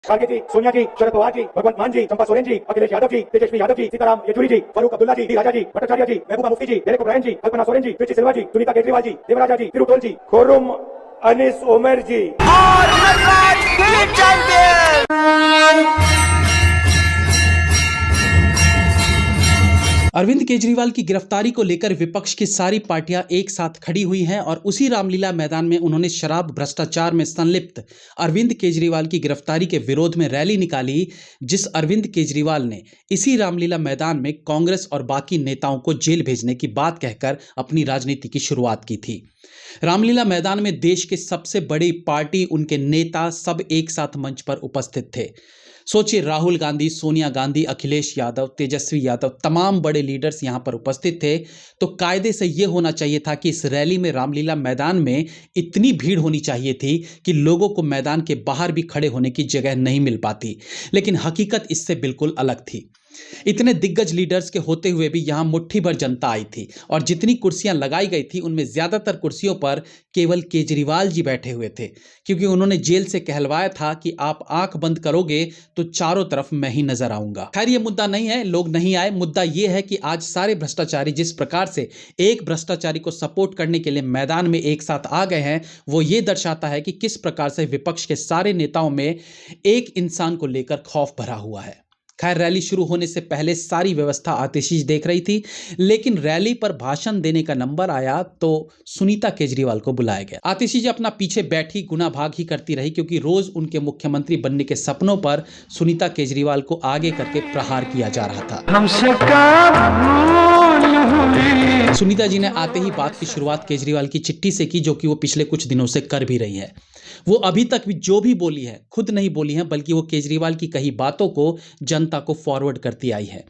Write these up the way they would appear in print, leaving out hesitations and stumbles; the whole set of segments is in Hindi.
खड़गे जी, सोनिया जी, शरद पवार जी, भगवंत मान जी, चंपा सोरेन जी, अखिलेश यादव जी, तेजस्वी यादव जी, सीताराम येचुरी जी, फारूक अब्दुल्ला जी, डी राजा जी, भट्टाचार्य जी, महबूबा मुफ्ती जी, डेरेक ओब्रायन जी, कल्पना सोरेन जी, ट्रिची सिल्वा जी, सुनीता केजरीवाल जी, देवराजा जी, तिरुटोल जी, खुर्रम अनीस उमर जी और नटराज के चैंपियन। अरविंद केजरीवाल की गिरफ्तारी को लेकर विपक्ष की सारी पार्टियां एक साथ खड़ी हुई हैं और उसी रामलीला मैदान में उन्होंने शराब भ्रष्टाचार में संलिप्त अरविंद केजरीवाल की गिरफ्तारी के विरोध में रैली निकाली, जिस अरविंद केजरीवाल ने इसी रामलीला मैदान में कांग्रेस और बाकी नेताओं को जेल भेजने की बात कहकर अपनी राजनीति की शुरुआत की थी। रामलीला मैदान में देश के सबसे बड़ी पार्टी, उनके नेता सब एक साथ मंच पर उपस्थित थे। सोचिए, राहुल गांधी, सोनिया गांधी, अखिलेश यादव, तेजस्वी यादव, तमाम बड़े लीडर्स यहां पर उपस्थित थे। तो कायदे से यह होना चाहिए था कि इस रैली में, रामलीला मैदान में इतनी भीड़ होनी चाहिए थी कि लोगों को मैदान के बाहर भी खड़े होने की जगह नहीं मिल पाती। लेकिन हकीकत इससे बिल्कुल अलग थी। इतने दिग्गज लीडर्स के होते हुए भी यहां मुट्ठी भर जनता आई थी और जितनी कुर्सियां लगाई गई थी उनमें ज्यादातर कुर्सियों पर केवल केजरीवाल जी बैठे हुए थे, क्योंकि उन्होंने जेल से कहलवाया था कि आप आंख बंद करोगे तो चारों तरफ मैं ही नजर आऊंगा। खैर, ये मुद्दा नहीं है, लोग नहीं आए। मुद्दा यह है कि आज सारे भ्रष्टाचारी जिस प्रकार से एक भ्रष्टाचारी को सपोर्ट करने के लिए मैदान में एक साथ आ गए हैं, वो ये दर्शाता है कि किस प्रकार से विपक्ष के सारे नेताओं में एक इंसान को लेकर खौफ भरा हुआ है। खैर, रैली शुरू होने से पहले सारी व्यवस्था आतिशीज देख रही थी, लेकिन रैली पर भाषण देने का नंबर आया तो सुनीता केजरीवाल को बुलाया गया। आतिशीज अपना पीछे बैठी गुना भाग ही करती रही, क्योंकि रोज उनके मुख्यमंत्री बनने के सपनों पर सुनीता केजरीवाल को आगे करके प्रहार किया जा रहा था। सुनीता जी ने आते ही बात की शुरुआत केजरीवाल की चिट्ठी से की, जो कि वो पिछले कुछ दिनों से कर भी रही है। वो अभी तक भी जो भी बोली है खुद नहीं बोली है, बल्कि वो केजरीवाल की कही बातों को जनता को फॉरवर्ड करती आई है।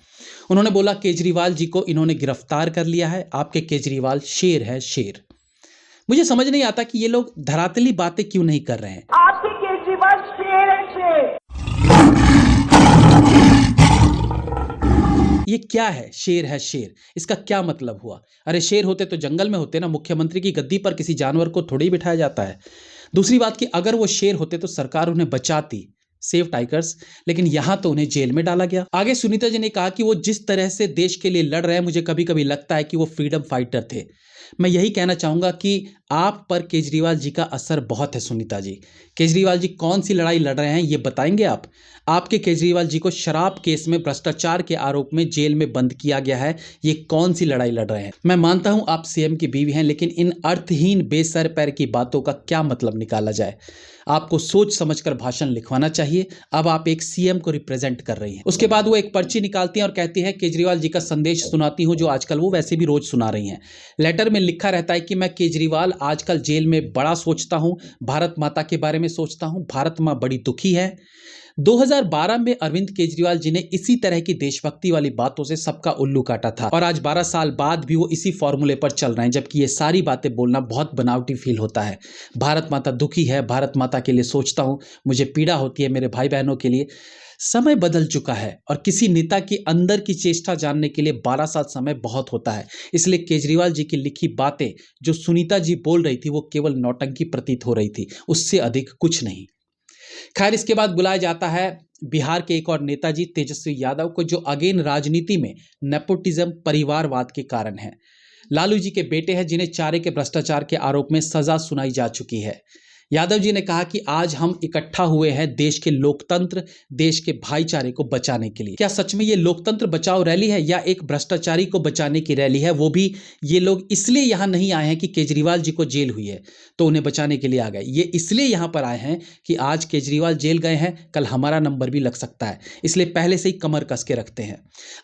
उन्होंने बोला, केजरीवाल जी को इन्होंने गिरफ्तार कर लिया है, आपके केजरीवाल शेर है, शेर। मुझे समझ नहीं आता कि ये लोग धरातली बातें क्यों नहीं कर रहे हैं। आपके केजरीवाल शेर है, शेर। ये क्या है, शेर है, शेर? इसका क्या मतलब हुआ? अरे, शेर होते तो जंगल में होते ना, मुख्यमंत्री की गद्दी पर किसी जानवर को थोड़ी बिठाया जाता है। दूसरी बात कि अगर वो शेर होते तो सरकार उन्हें बचाती, सेव टाइगर्स, लेकिन यहां तो उन्हें जेल में डाला गया। आगे सुनीता जी ने कहा कि वो जिस तरह से देश के लिए लड़ रहे हैं, मुझे कभी कभी लगता है कि वो फ्रीडम फाइटर थे। मैं यही कहना चाहूंगा कि आप पर केजरीवाल जी का असर बहुत है। सुनीता जी, केजरीवाल जी कौन सी लड़ाई लड़ रहे हैं ये बताएंगे आप? आपके केजरीवाल जी को शराब केस में भ्रष्टाचार के आरोप में जेल में बंद किया गया है। ये कौन सी लड़ाई लड़ रहे हैं? मैं मानता हूं आप सीएम की बीवी हैं, लेकिन इन अर्थहीन बेसर पैर की बातों का क्या मतलब निकाला जाए? आपको सोच समझकर भाषण लिखवाना चाहिए। अब आप एक सीएम को रिप्रेजेंट कर रही हैं। उसके बाद वो एक पर्ची निकालती हैं और कहती हैं, केजरीवाल जी का संदेश सुनाती हूं, जो आजकल वो वैसे भी रोज सुना रही हैं। लेटर में लिखा रहता है कि मैं केजरीवाल आजकल जेल में बड़ा सोचता हूं, भारत माता के बारे में सोचता हूं, भारत मां बड़ी दुखी है। 2012 में अरविंद केजरीवाल जी ने इसी तरह की देशभक्ति वाली बातों से सबका उल्लू काटा था और आज 12 साल बाद भी वो इसी फॉर्मूले पर चल रहे हैं, जबकि ये सारी बातें बोलना बहुत बनावटी फील होता है। भारत माता दुखी है, भारत माता के लिए सोचता हूं, मुझे पीड़ा होती है मेरे भाई बहनों के लिए। समय बदल चुका है और किसी नेता की अंदर की चेष्टा जानने के लिए 12 साल समय बहुत होता है। इसलिए केजरीवाल जी की लिखी बातें जो सुनीता जी बोल रही थी, वो केवल नौटंकी प्रतीत हो रही थी, उससे अधिक कुछ नहीं। खैर, इसके बाद बुलाया जाता है बिहार के एक और नेताजी तेजस्वी यादव को, जो अगेन राजनीति में नेपोटिज्म, परिवारवाद के कारण है। लालू जी के बेटे हैं, जिन्हें चारे के भ्रष्टाचार के आरोप में सजा सुनाई जा चुकी है। यादव जी ने कहा कि आज हम इकट्ठा हुए हैं देश के लोकतंत्र, देश के भाईचारे को बचाने के लिए। क्या सच में ये लोकतंत्र बचाओ रैली है या एक भ्रष्टाचारी को बचाने की रैली है? वो भी ये लोग इसलिए यहां नहीं आए हैं कि केजरीवाल जी को जेल हुई है तो उन्हें बचाने के लिए आ गए। ये इसलिए यहां पर आए हैं कि आज केजरीवाल जेल गए हैं, कल हमारा नंबर भी लग सकता है, इसलिए पहले से ही कमर कस के रखते हैं।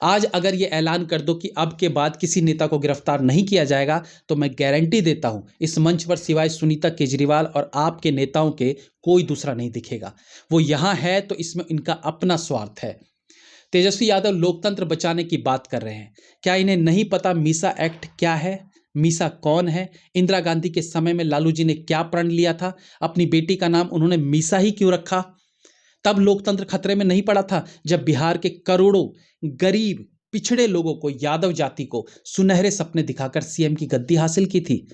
आज अगर ये ऐलान कर दो कि अब के बाद किसी नेता को गिरफ्तार नहीं किया जाएगा, तो मैं गारंटी देता हूं इस मंच पर सिवाय सुनीता केजरीवाल और आपके नेताओं के कोई दूसरा नहीं दिखेगा। वो यहां है तो इसमें इनका अपना स्वार्थ है। तेजस्वी यादव लोकतंत्र बचाने की बात कर रहे हैं। क्या इन्हें नहीं पता मीसा एक्ट क्या है? मीसा कौन है? इंदिरा गांधी के समय में लालू जी ने क्या प्रण लिया था? अपनी बेटी का नाम उन्होंने मीसा ही क्यों रखा? तब लोकतंत्र खतरे में नहीं पड़ा था जब बिहार के करोड़ों गरीब पिछड़े लोगों को, यादव जाति को सुनहरे सपने दिखाकर सीएम की गद्दी हासिल की थी।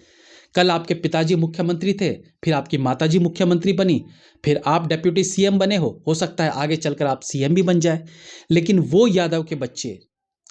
कल आपके पिताजी मुख्यमंत्री थे, फिर आपकी माताजी मुख्यमंत्री बनी, फिर आप डेप्यूटी सीएम बने हो सकता है आगे चलकर आप सीएम भी बन जाए। लेकिन वो यादव के बच्चे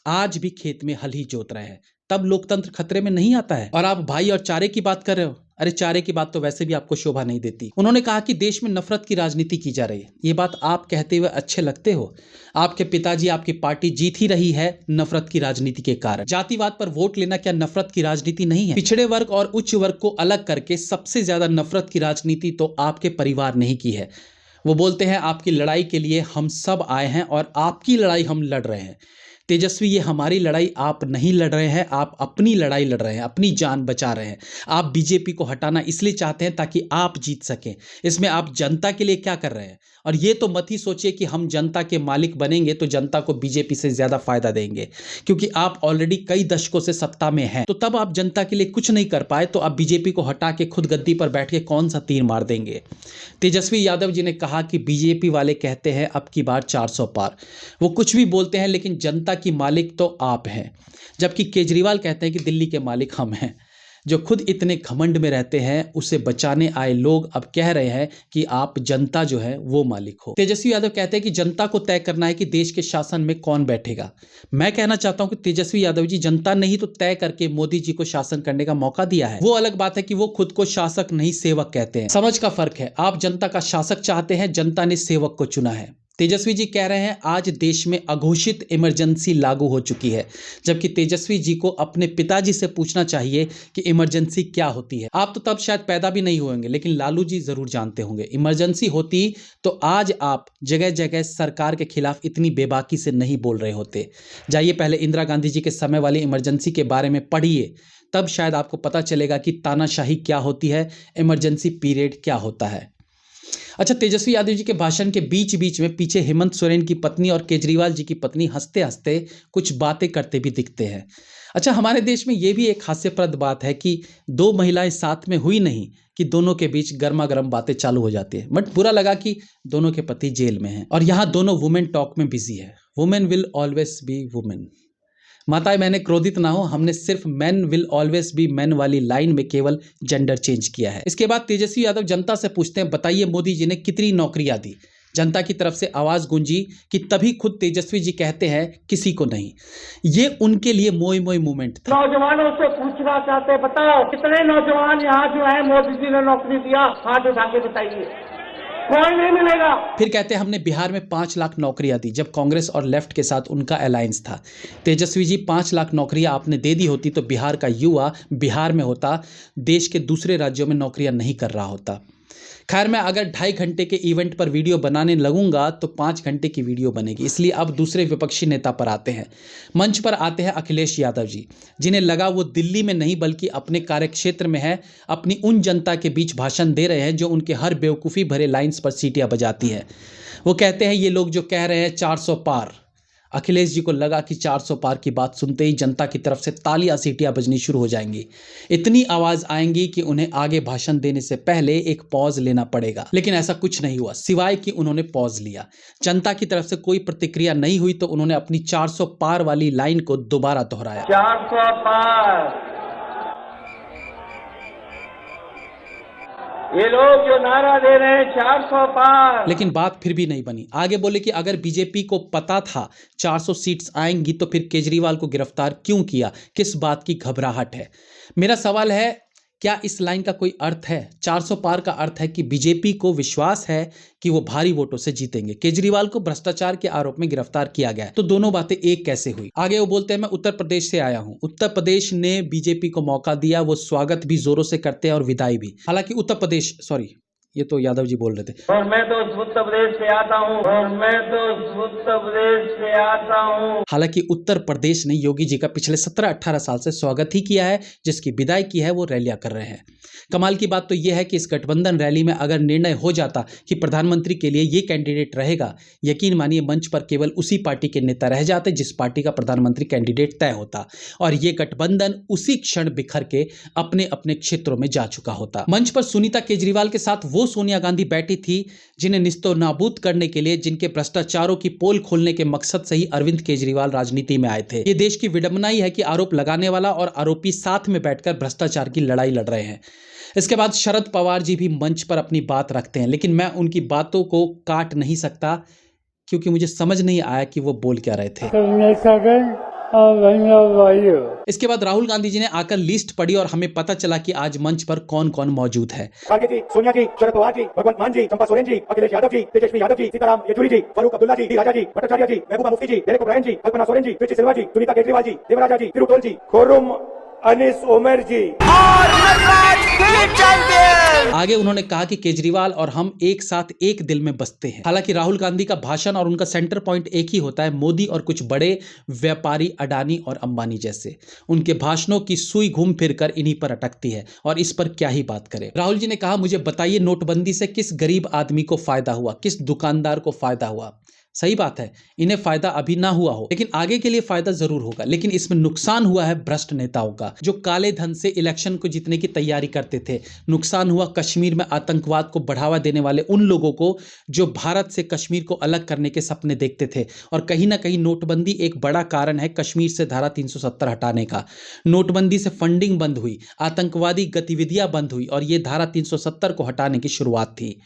आज भी खेत में हल ही जोत रहे हैं, तब लोकतंत्र खतरे में नहीं आता है। और आप भाई और चारे की बात कर रहे हो, अरे चारे की बात तो वैसे भी आपको शोभा नहीं देती। उन्होंने कहा कि देश में नफरत की राजनीति की जा रही है। ये बात आप कहते हुए अच्छे लगते हो, आपके पिताजी, आपकी पार्टी जीत ही रही है नफरत की राजनीति के कारण। जातिवाद पर वोट लेना क्या नफरत की राजनीति नहीं है? पिछड़े वर्ग और उच्च वर्ग को अलग करके सबसे ज्यादा नफरत की राजनीति तो आपके परिवार ने ही की है। वो बोलते हैं आपकी लड़ाई के लिए हम सब आए हैं और आपकी लड़ाई हम लड़ रहे हैं। तेजस्वी, ये हमारी लड़ाई आप नहीं लड़ रहे हैं, आप अपनी लड़ाई लड़ रहे हैं, अपनी जान बचा रहे हैं। आप बीजेपी को हटाना इसलिए चाहते हैं ताकि आप जीत सकें। इसमें आप जनता के लिए क्या कर रहे हैं? और ये तो मत ही सोचिए कि हम जनता के मालिक बनेंगे तो जनता को बीजेपी से ज़्यादा फायदा देंगे, क्योंकि आप ऑलरेडी कई दशकों से सत्ता में हैं। तो तब आप जनता के लिए कुछ नहीं कर पाए तो आप बीजेपी को हटा के खुद गद्दी पर बैठ के कौन सा तीर मार देंगे? तेजस्वी यादव जी ने कहा कि बीजेपी वाले कहते हैं अब की बार 400 पार। वो कुछ भी बोलते हैं लेकिन जनता की मालिक तो आप हैं, जबकि केजरीवाल कहते हैं कि दिल्ली के मालिक हम हैं। जो खुद इतने घमंड में रहते हैं उसे बचाने आए लोग अब कह रहे हैं कि आप जनता जो है वो मालिक हो। तेजस्वी यादव कहते हैं कि जनता को तय करना है कि देश के शासन में कौन बैठेगा। मैं कहना चाहता हूं कि तेजस्वी यादव जी, जनता ने ही तो तय करके मोदी जी को शासन करने का मौका दिया है। वो अलग बात है कि वो खुद को शासक नहीं सेवक कहते हैं। समझ का फर्क है। आप जनता का शासक चाहते हैं, जनता ने सेवक को चुना है। तेजस्वी जी कह रहे हैं आज देश में अघोषित इमरजेंसी लागू हो चुकी है, जबकि तेजस्वी जी को अपने पिताजी से पूछना चाहिए कि इमरजेंसी क्या होती है। आप तो तब शायद पैदा भी नहीं होंगे, लेकिन लालू जी जरूर जानते होंगे। इमरजेंसी होती तो आज आप जगह जगह सरकार के खिलाफ इतनी बेबाकी से नहीं बोल रहे होते। जाइए पहले इंदिरा गांधी जी के समय वाली इमरजेंसी के बारे में पढ़िए, तब शायद आपको पता चलेगा कि तानाशाही क्या होती है, इमरजेंसी पीरियड क्या होता है। अच्छा, तेजस्वी यादव जी के भाषण के बीच बीच में पीछे हेमंत सोरेन की पत्नी और केजरीवाल जी की पत्नी हंसते हंसते कुछ बातें करते भी दिखते हैं। अच्छा, हमारे देश में ये भी एक हास्यप्रद बात है कि दो महिलाएं साथ में हुई नहीं कि दोनों के बीच गर्मा गर्म बातें चालू हो जाती है। बट बुरा लगा कि दोनों के पति जेल में हैं और यहाँ दोनों वुमेन टॉक में बिजी है। Women will always be women. माताएं बहनें क्रोधित ना हो, हमने सिर्फ man will always be man वाली लाइन में केवल जेंडर चेंज किया है। इसके बाद तेजस्वी यादव जनता से पूछते हैं, बताइए मोदी जी ने कितनी नौकरियां दी? जनता की तरफ से आवाज गूंजी कि तभी खुद तेजस्वी जी कहते हैं किसी को नहीं। ये उनके लिए मोई मोई मूवमेंट था। नौजवानों से पूछना चाहते, बताओ कितने नौजवान यहाँ जो है मोदी जी ने नौकरी दिया? हाथ उठा के बताइए। कोई नहीं मिलेगा। फिर कहते हैं हमने बिहार में 5 लाख नौकरियां दी जब कांग्रेस और लेफ्ट के साथ उनका अलायंस था। तेजस्वी जी, 5 लाख नौकरियां आपने दे दी होती तो बिहार का युवा बिहार में होता, देश के दूसरे राज्यों में नौकरियां नहीं कर रहा होता। खैर, मैं अगर 2.5 घंटे के इवेंट पर वीडियो बनाने लगूंगा तो 5 घंटे की वीडियो बनेगी। इसलिए अब दूसरे विपक्षी नेता पर आते हैं। मंच पर आते हैं अखिलेश यादव जी, जिन्हें लगा वो दिल्ली में नहीं बल्कि अपने कार्यक्षेत्र में है, अपनी उन जनता के बीच भाषण दे रहे हैं जो उनके हर बेवकूफ़ी भरे लाइन्स पर सीटियां बजाती है। वो कहते हैं ये लोग जो कह रहे हैं 400 पार। अखिलेश जी को लगा कि 400 पार की बात सुनते ही जनता की तरफ से तालियां सीटियां बजनी शुरू हो जाएंगी। इतनी आवाज आएंगी कि उन्हें आगे भाषण देने से पहले एक पॉज लेना पड़ेगा, लेकिन ऐसा कुछ नहीं हुआ सिवाय कि उन्होंने पॉज लिया। जनता की तरफ से कोई प्रतिक्रिया नहीं हुई तो उन्होंने अपनी 400 पार वाली लाइन को दोबारा दोहराया। 400 पार। ये लोग जो नारा दे रहे हैं 400 पार। लेकिन बात फिर भी नहीं बनी। आगे बोले कि अगर बीजेपी को पता था 400 सीट्स आएंगी तो फिर केजरीवाल को गिरफ्तार क्यों किया? किस बात की घबराहट है? मेरा सवाल है, क्या इस लाइन का कोई अर्थ है? 400 पार का अर्थ है कि बीजेपी को विश्वास है कि वो भारी वोटों से जीतेंगे। केजरीवाल को भ्रष्टाचार के आरोप में गिरफ्तार किया गया है, तो दोनों बातें एक कैसे हुई? आगे वो बोलते हैं मैं उत्तर प्रदेश से आया हूं, उत्तर प्रदेश ने बीजेपी को मौका दिया, वो स्वागत भी जोरों से करते हैं और विदाई भी। हालांकि उत्तर प्रदेश, सॉरी ये तो यादव जी बोल रहे थे। और मैं तो उत्तर प्रदेश से आता हूँ, और मैं तो उत्तर प्रदेश से आता हूँ। हालांकि उत्तर प्रदेश ने योगी जी का पिछले 17-18 साल से स्वागत ही किया है, जिसकी विदाई की है वो रैलियां कर रहे हैं। कमाल की बात तो यह है कि इस गठबंधन रैली में अगर निर्णय हो जाता कि प्रधानमंत्री के लिए ये कैंडिडेट रहेगा, यकीन मानिए मंच पर केवल उसी पार्टी के नेता रह जाते जिस पार्टी का प्रधानमंत्री कैंडिडेट तय होता, और ये गठबंधन उसी क्षण बिखर के अपने अपने क्षेत्रों में जा चुका होता। मंच पर सुनीता केजरीवाल के साथ वो वो सोनिया गांधी बैठी थी जिन्हें निस्तो नाबूद करने के लिए, जिनके भ्रष्टाचारों की पोल खोलने के मकसद से ही अरविंद केजरीवाल राजनीति में आए थे। ये देश की विडंबना ही है कि आरोप लगाने वाला और आरोपी साथ में बैठकर भ्रष्टाचार की लड़ाई लड़ रहे हैं। इसके बाद शरद पवार जी भी मंच पर अपनी बात रखते हैं, लेकिन मैं उनकी बातों को काट नहीं सकता क्योंकि मुझे समझ नहीं आया कि वो बोल क्या रहे थे। इसके बाद राहुल गांधी जी ने आकर लिस्ट पढ़ी और हमें पता चला कि आज मंच पर कौन कौन मौजूद है। खड़गे जी, सोनिया जी, शरद पवार जी, भगवंत मान जी, चंपा सोरेन जी, अखिलेश यादव जी, तेजस्वी यादव जी, सीताराम येचुरी जी, फारूक अब्दुल्ला जी, डी राजा जी, भट्टाचार्य जी, महबूबा मुफ्ती जी, डेरेक ओब्रायन जी, कल्पना सोरेन जी, पीसी सिल्वा जी, सुनीता केजरीवाल जी, देवराजा जी, तिरुटोल जी, खुर्रम अनीस उमर जी। आगे उन्होंने कहा कि केजरीवाल और हम एक साथ एक दिल में बसते हैं। हालांकि राहुल गांधी का भाषण और उनका सेंटर पॉइंट एक ही होता है, मोदी और कुछ बड़े व्यापारी अडानी और अंबानी जैसे। उनके भाषणों की सुई घूम फिरकर इन्हीं पर अटकती है और इस पर क्या ही बात करें। राहुल जी ने कहा, मुझे बताइए नोटबंदी से किस गरीब आदमी को फायदा हुआ, किस दुकानदार को फायदा हुआ। सही बात है, इन्हें फायदा अभी ना हुआ हो, लेकिन आगे के लिए फायदा जरूर होगा। लेकिन इसमें नुकसान हुआ है भ्रष्ट नेताओं का, जो काले धन से इलेक्शन को जीतने की तैयारी करते थे। नुकसान हुआ कश्मीर में आतंकवाद को बढ़ावा देने वाले उन लोगों को जो भारत से कश्मीर को अलग करने के सपने देखते थे। और कहीं ना कहीं नोटबंदी एक बड़ा कारण है कश्मीर से धारा 370 हटाने का। नोटबंदी से फंडिंग बंद हुई, आतंकवादी गतिविधियां बंद हुई और ये धारा 370 को हटाने की शुरुआत थी।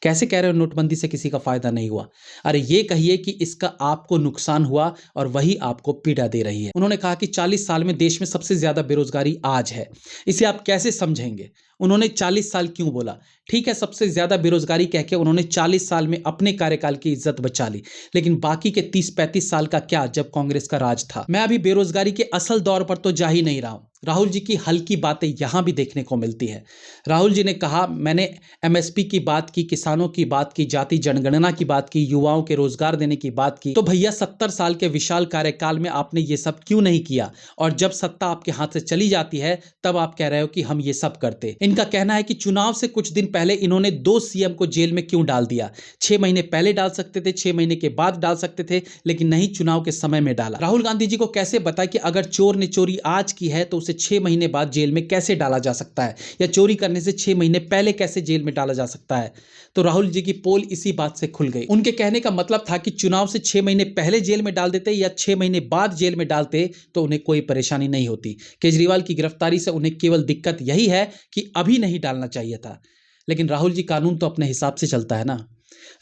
कैसे कह रहे हो नोटबंदी से किसी का फायदा नहीं हुआ? अरे ये कहिए कि इसका आपको नुकसान हुआ और वही आपको पीड़ा दे रही है। उन्होंने कहा कि 40 साल में देश में सबसे ज्यादा बेरोजगारी आज है। इसे आप कैसे समझेंगे? उन्होंने 40 साल क्यों बोला? ठीक है, सबसे ज्यादा बेरोजगारी कह के उन्होंने 40 साल में अपने कार्यकाल की इज्जत बचा ली, लेकिन बाकी के 30-35 साल का क्या जब कांग्रेस का राज था? मैं अभी बेरोजगारी के असल दौर पर तो जा ही नहीं रहा हूं। राहुल जी की हल्की बातें यहां भी देखने को मिलती है। राहुल जी ने कहा, मैंने एमएसपी की बात की, किसानों की बात की, जाति जनगणना की बात की, युवाओं के रोजगार देने की बात की। तो भैया 70 साल के विशाल कार्यकाल में आपने ये सब क्यों नहीं किया? और जब सत्ता आपके हाथ से चली जाती है तब आप कह रहे हो कि हम ये सब करते। इनका कहना है कि चुनाव से कुछ दिन पहले इन्होंने 2 सीएम को जेल में क्यों डाल दिया? 6 महीने पहले डाल सकते थे, 6 महीने के बाद डाल सकते थे, लेकिन नहीं, चुनाव के समय में डाला। राहुल गांधी जी को कैसे बताए कि अगर चोर ने चोरी आज की है तो उसे 6 महीने बाद जेल में कैसे डाला जा सकता है, या चोरी करने से 6 महीने पहले कैसे जेल में डाला जा सकता है? तो राहुल जी की पोल इसी बात से खुल गई। उनके कहने का मतलब था कि चुनाव से 6 महीने पहले जेल में डाल देते या 6 महीने बाद जेल में डालते तो उन्हें कोई परेशानी नहीं होती। केजरीवाल की गिरफ्तारी से उन्हें केवल दिक्कत यही है कि अभी नहीं डालना चाहिए था। लेकिन राहुल जी, कानून तो अपने हिसाब से चलता है ना।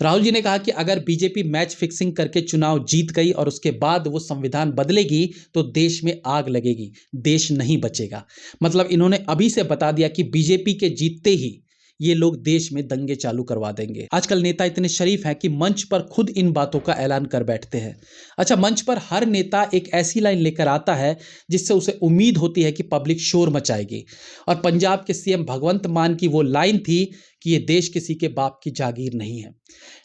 राहुल जी ने कहा कि अगर बीजेपी मैच फिक्सिंग करके चुनाव जीत गई और उसके बाद वो संविधान बदलेगी तो देश में आग लगेगी, देश नहीं बचेगा। मतलब इन्होंने अभी से बता दिया कि बीजेपी के जीतते ही ये लोग देश में दंगे चालू करवा देंगे। आजकल नेता इतने शरीफ हैं कि मंच पर खुद इन बातों का ऐलान कर बैठते हैं। अच्छा, मंच पर हर नेता एक ऐसी लाइन लेकर आता है जिससे उसे उम्मीद होती है कि पब्लिक शोर मचाएगी। और पंजाब के सीएम भगवंत मान की वो लाइन थी कि ये देश किसी के बाप की जागीर नहीं है।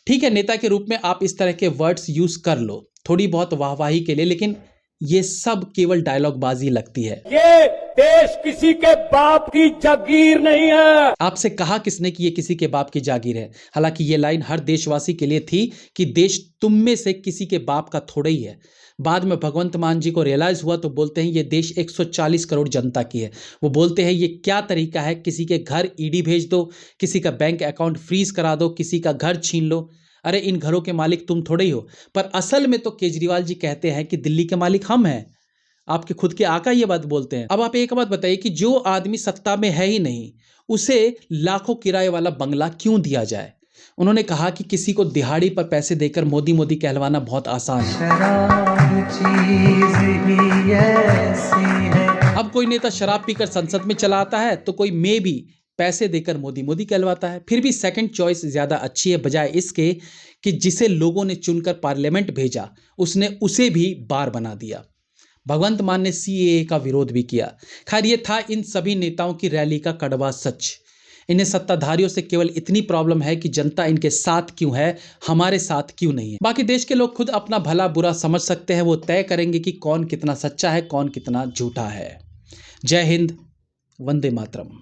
ठीक है, नेता के रूप में आप इस तरह के वर्ड्स यूज कर लो थोड़ी बहुत वाहवाही के लिए, लेकिन ये सब केवल डायलॉग बाजी लगती है। ये देश किसी के बाप की जागीर नहीं है। आपसे कहा किसने कि ये किसी के बाप की जागीर है? हालांकि ये लाइन हर देशवासी के लिए थी कि देश तुम में से किसी के बाप का थोड़ा ही है। बाद में भगवंत मान जी को रियलाइज हुआ तो बोलते हैं ये देश 140 करोड़ जनता की है। वो बोलते हैं ये क्या तरीका है, किसी के घर ईडी भेज दो, किसी का बैंक अकाउंट फ्रीज करा दो, किसी का घर छीन लो। अरे इन घरों के मालिक तुम थोड़े ही हो। पर असल में तो केजरीवाल जी कहते हैं कि दिल्ली के मालिक हम हैं, आपके खुद के आका ये बात बोलते हैं। अब आप एक बात बताइए कि जो आदमी सत्ता में है ही नहीं उसे लाखों किराए वाला बंगला क्यों दिया जाए? उन्होंने कहा कि किसी को दिहाड़ी पर पैसे देकर मोदी मोदी कहलवाना बहुत आसान है। अब कोई नेता शराब पीकर संसद में चला आता है तो कोई मे भी पैसे देकर मोदी मोदी कहलवाता है। फिर भी सेकंड चॉइस ज्यादा अच्छी है, बजाय इसके कि जिसे लोगों ने चुनकर पार्लियामेंट भेजा उसने उसे भी बार बना दिया। भगवंत मान ने सीएए का विरोध भी किया। खैर, ये था इन सभी नेताओं की रैली का कड़वा सच। इन्हें सत्ताधारियों से केवल इतनी प्रॉब्लम है कि जनता इनके साथ क्यों है, हमारे साथ क्यों नहीं है। बाकी देश के लोग खुद अपना भला बुरा समझ सकते हैं, वो तय करेंगे कि कौन कितना सच्चा है, कौन कितना झूठा है। जय हिंद, वंदे मातरम।